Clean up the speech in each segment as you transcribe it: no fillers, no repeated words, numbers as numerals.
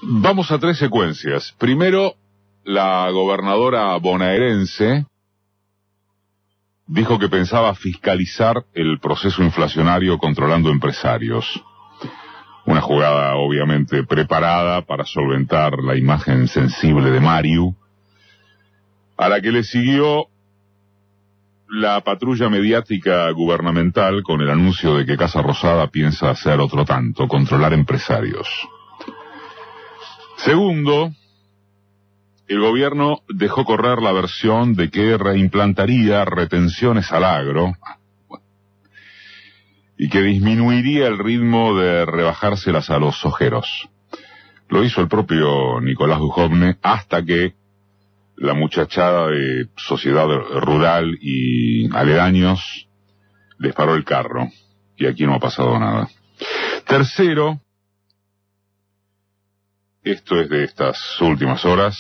Vamos a tres secuencias. Primero, la gobernadora bonaerense dijo que pensaba fiscalizar el proceso inflacionario controlando empresarios. Una jugada obviamente preparada para solventar la imagen sensible de Mariu, a la que le siguió la patrulla mediática gubernamental con el anuncio de que Casa Rosada piensa hacer otro tanto, controlar empresarios. Segundo, el gobierno dejó correr la versión de que reimplantaría retenciones al agro y que disminuiría el ritmo de rebajárselas a los sojeros. Lo hizo el propio Nicolás Dujovne hasta que la muchachada de Sociedad Rural y aledaños les paró el carro, y aquí no ha pasado nada. Tercero, esto es de estas últimas horas,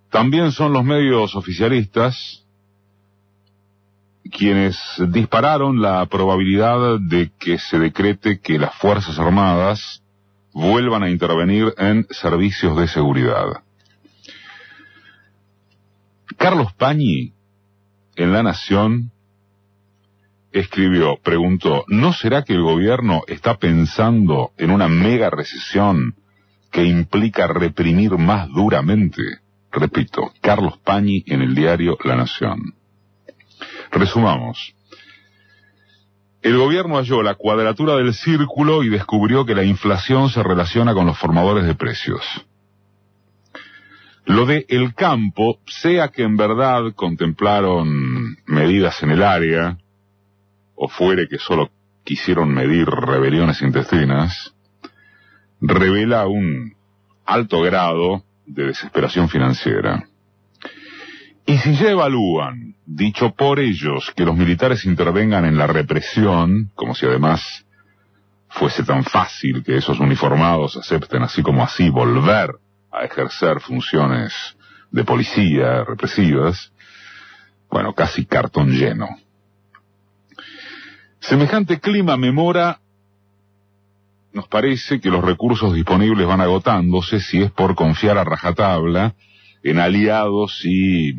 también son los medios oficialistas quienes dispararon la probabilidad de que se decrete que las Fuerzas Armadas vuelvan a intervenir en servicios de seguridad. Carlos Pañi, en La Nación, preguntó, ¿no será que el gobierno está pensando en una mega recesión que implica reprimir más duramente? Repito, Carlos Pañi en el diario La Nación. Resumamos. El gobierno halló la cuadratura del círculo y descubrió que la inflación se relaciona con los formadores de precios. Lo de el campo, sea que en verdad contemplaron medidas en el área, o fuere que solo quisieron medir rebeliones intestinas, revela un alto grado de desesperación financiera. Y si ya evalúan, dicho por ellos, que los militares intervengan en la represión, como si además fuese tan fácil que esos uniformados acepten así como así volver a ejercer funciones de policía represivas, bueno, casi cartón lleno. Semejante clima memora, nos parece que los recursos disponibles van agotándose si es por confiar a rajatabla en aliados y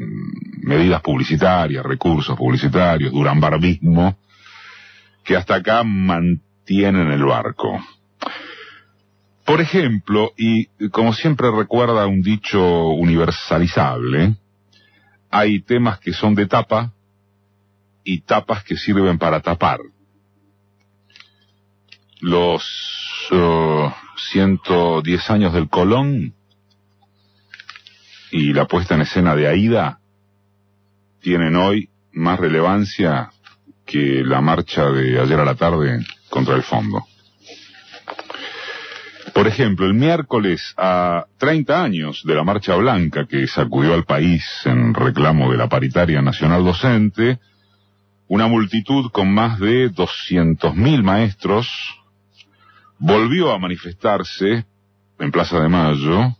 medidas publicitarias, recursos publicitarios, durambarbismo, que hasta acá mantienen el barco. Por ejemplo, y como siempre recuerda un dicho universalizable, hay temas que son de tapa y tapas que sirven para tapar. Los 110 años del Colón y la puesta en escena de Aída tienen hoy más relevancia que la marcha de ayer a la tarde contra el fondo. Por ejemplo, el miércoles, a 30 años de la Marcha Blanca que sacudió al país en reclamo de la paritaria nacional docente, una multitud con más de 200.000 maestros volvió a manifestarse en Plaza de Mayo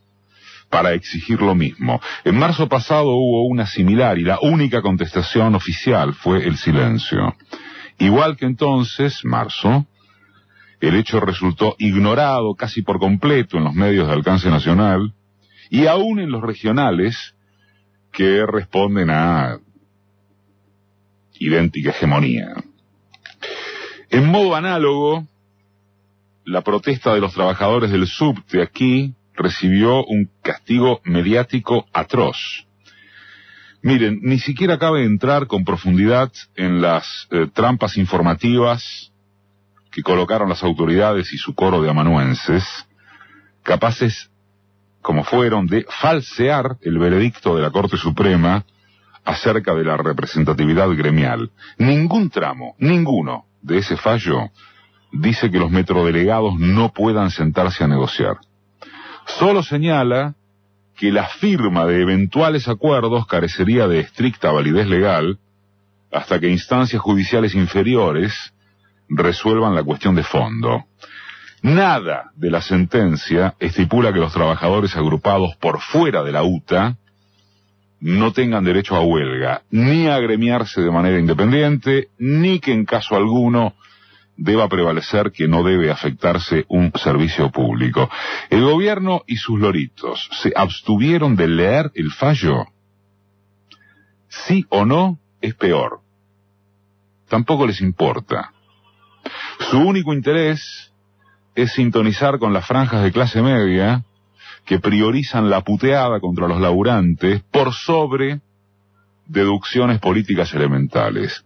para exigir lo mismo. En marzo pasado hubo una similar y la única contestación oficial fue el silencio. Igual que entonces, marzo, el hecho resultó ignorado casi por completo en los medios de alcance nacional y aún en los regionales que responden a idéntica hegemonía. En modo análogo, la protesta de los trabajadores del subte aquí recibió un castigo mediático atroz. Miren, ni siquiera cabe entrar con profundidad en las trampas informativas que colocaron las autoridades y su coro de amanuenses, capaces, como fueron, de falsear el veredicto de la Corte Suprema acerca de la representatividad gremial. Ningún tramo, ninguno de ese fallo dice que los metrodelegados no puedan sentarse a negociar. Solo señala que la firma de eventuales acuerdos carecería de estricta validez legal hasta que instancias judiciales inferiores resuelvan la cuestión de fondo. Nada de la sentencia estipula que los trabajadores agrupados por fuera de la UTA no tengan derecho a huelga, ni a agremiarse de manera independiente, ni que en caso alguno deba prevalecer que no debe afectarse un servicio público. El gobierno y sus loritos se abstuvieron de leer el fallo. Sí o no es peor. Tampoco les importa. Su único interés es sintonizar con las franjas de clase media que priorizan la puteada contra los laburantes por sobre deducciones políticas elementales.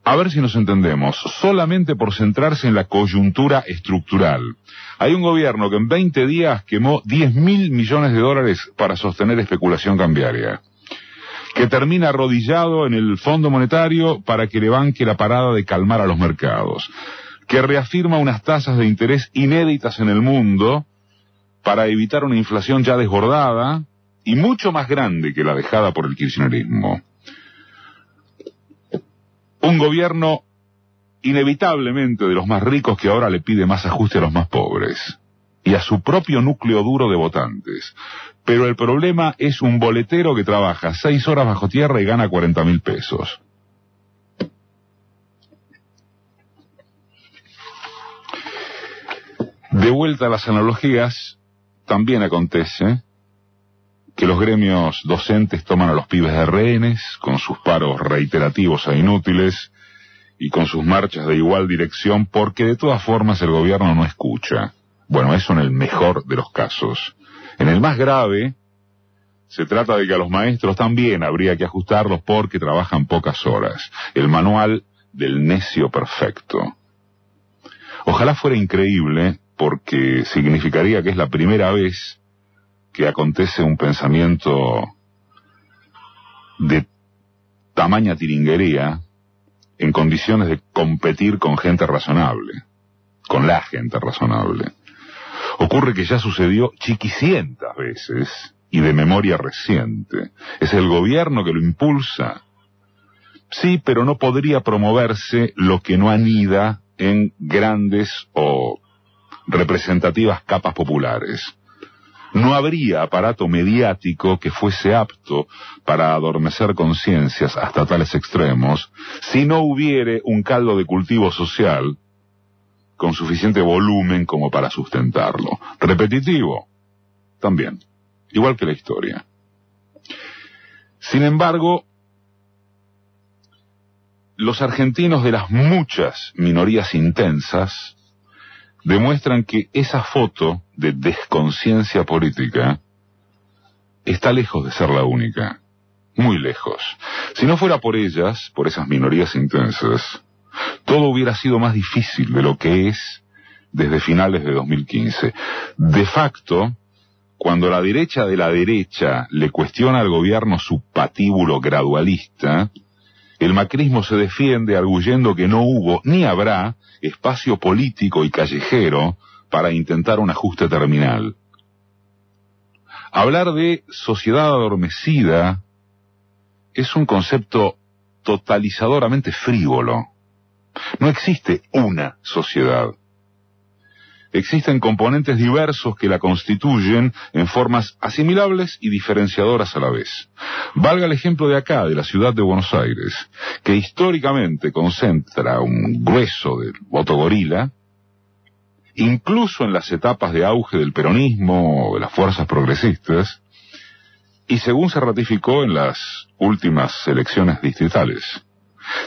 A ver si nos entendemos, solamente por centrarse en la coyuntura estructural. Hay un gobierno que en 20 días quemó 10.000 millones de dólares para sostener especulación cambiaria, que termina arrodillado en el Fondo Monetario para que le banque la parada de calmar a los mercados, que reafirma unas tasas de interés inéditas en el mundo para evitar una inflación ya desbordada y mucho más grande que la dejada por el kirchnerismo. Un gobierno inevitablemente de los más ricos que ahora le pide más ajuste a los más pobres y a su propio núcleo duro de votantes. Pero el problema es un boletero que trabaja 6 horas bajo tierra y gana 40.000 pesos. De vuelta a las analogías, también acontece que los gremios docentes toman a los pibes de rehenes, con sus paros reiterativos e inútiles, y con sus marchas de igual dirección, porque de todas formas el gobierno no escucha. Bueno, eso en el mejor de los casos. En el más grave, se trata de que a los maestros también habría que ajustarlos porque trabajan pocas horas. El manual del necio perfecto. Ojalá fuera increíble, porque significaría que es la primera vez que acontece un pensamiento de tamaña tiringuería en condiciones de competir con gente razonable, con la gente razonable. Ocurre que ya sucedió chiquicientas veces y de memoria reciente. Es el gobierno que lo impulsa. Sí, pero no podría promoverse lo que no anida en grandes o representativas capas populares. No habría aparato mediático que fuese apto para adormecer conciencias hasta tales extremos si no hubiere un caldo de cultivo social con suficiente volumen como para sustentarlo. Repetitivo, también, igual que la historia. Sin embargo, los argentinos de las muchas minorías intensas demuestran que esa foto de desconciencia política está lejos de ser la única, muy lejos. Si no fuera por ellas, por esas minorías intensas, todo hubiera sido más difícil de lo que es desde finales de 2015. De facto, cuando la derecha de la derecha le cuestiona al gobierno su patíbulo gradualista, el macrismo se defiende arguyendo que no hubo ni habrá espacio político y callejero para intentar un ajuste terminal. Hablar de sociedad adormecida es un concepto totalizadoramente frívolo. No existe una sociedad. Existen componentes diversos que la constituyen en formas asimilables y diferenciadoras a la vez. Valga el ejemplo de acá, de la ciudad de Buenos Aires, que históricamente concentra un grueso del voto gorila, incluso en las etapas de auge del peronismo o de las fuerzas progresistas, y según se ratificó en las últimas elecciones distritales.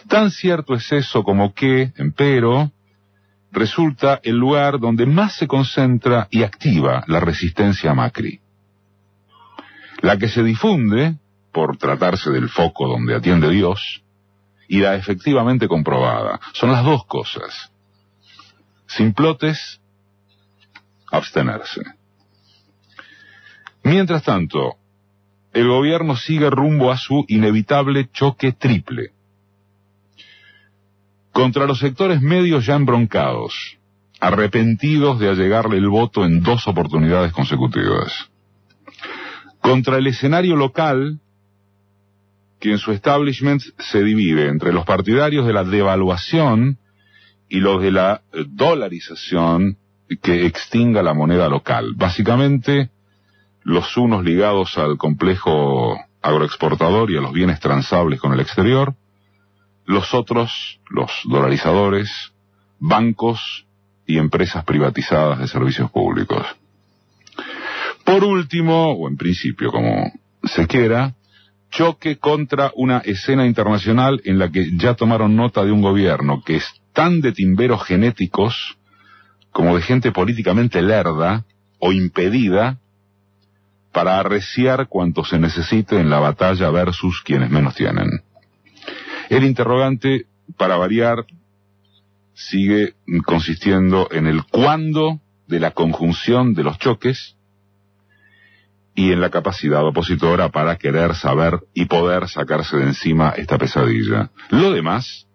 Tan cierto es eso como que, empero, resulta el lugar donde más se concentra y activa la resistencia a Macri. La que se difunde, por tratarse del foco donde atiende Dios, y la efectivamente comprobada. Son las dos cosas. Simplotes, abstenerse. Mientras tanto, el gobierno sigue rumbo a su inevitable choque triple. Contra los sectores medios ya embroncados, arrepentidos de allegarle el voto en 2 oportunidades consecutivas. Contra el escenario local, que en su establishment se divide entre los partidarios de la devaluación y los de la dolarización que extinga la moneda local. Básicamente, los unos ligados al complejo agroexportador y a los bienes transables con el exterior, los otros, los dolarizadores, bancos y empresas privatizadas de servicios públicos. Por último, o en principio, como se quiera, choque contra una escena internacional en la que ya tomaron nota de un gobierno que es tan de timberos genéticos como de gente políticamente lerda o impedida para arreciar cuanto se necesite en la batalla versus quienes menos tienen. El interrogante, para variar, sigue consistiendo en el cuándo de la conjunción de los choques y en la capacidad opositora para querer saber y poder sacarse de encima esta pesadilla. Lo demás,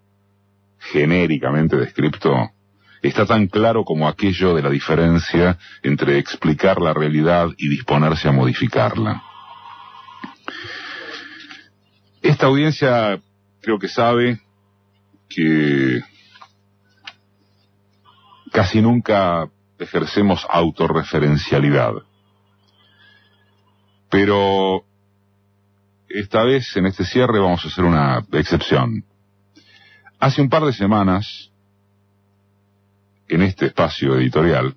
genéricamente descripto, está tan claro como aquello de la diferencia entre explicar la realidad y disponerse a modificarla. Esta audiencia creo que sabe que casi nunca ejercemos autorreferencialidad. Pero esta vez, en este cierre, vamos a hacer una excepción. Hace un par de semanas, en este espacio editorial,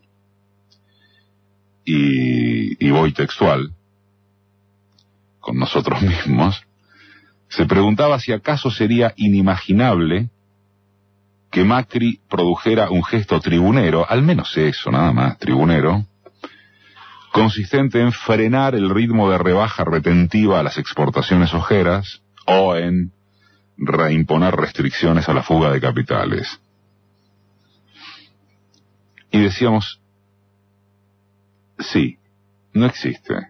y voy textual, con nosotros mismos, se preguntaba si acaso sería inimaginable que Macri produjera un gesto tribunero, al menos eso, nada más, tribunero, consistente en frenar el ritmo de rebaja retentiva a las exportaciones ojeras o en reimponer restricciones a la fuga de capitales. Y decíamos, sí, no existe.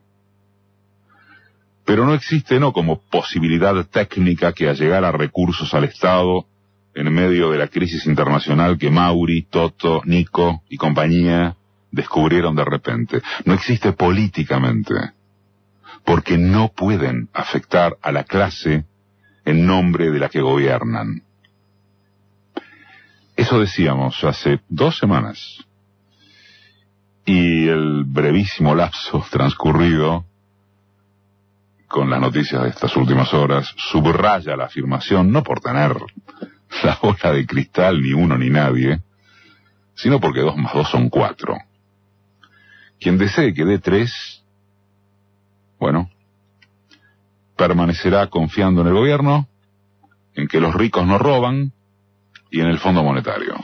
Pero no existe no como posibilidad técnica que allegara recursos al Estado en medio de la crisis internacional que Mauri, Toto, Nico y compañía descubrieron de repente. No existe políticamente, porque no pueden afectar a la clase en nombre de la que gobiernan. Eso decíamos hace 2 semanas. Y el brevísimo lapso transcurrido con las noticias de estas últimas horas subraya la afirmación, no por tener la bola de cristal ni uno ni nadie, sino porque 2 más 2 son 4. Quien desee que dé 3, bueno, permanecerá confiando en el gobierno, en que los ricos no roban y en el Fondo Monetario.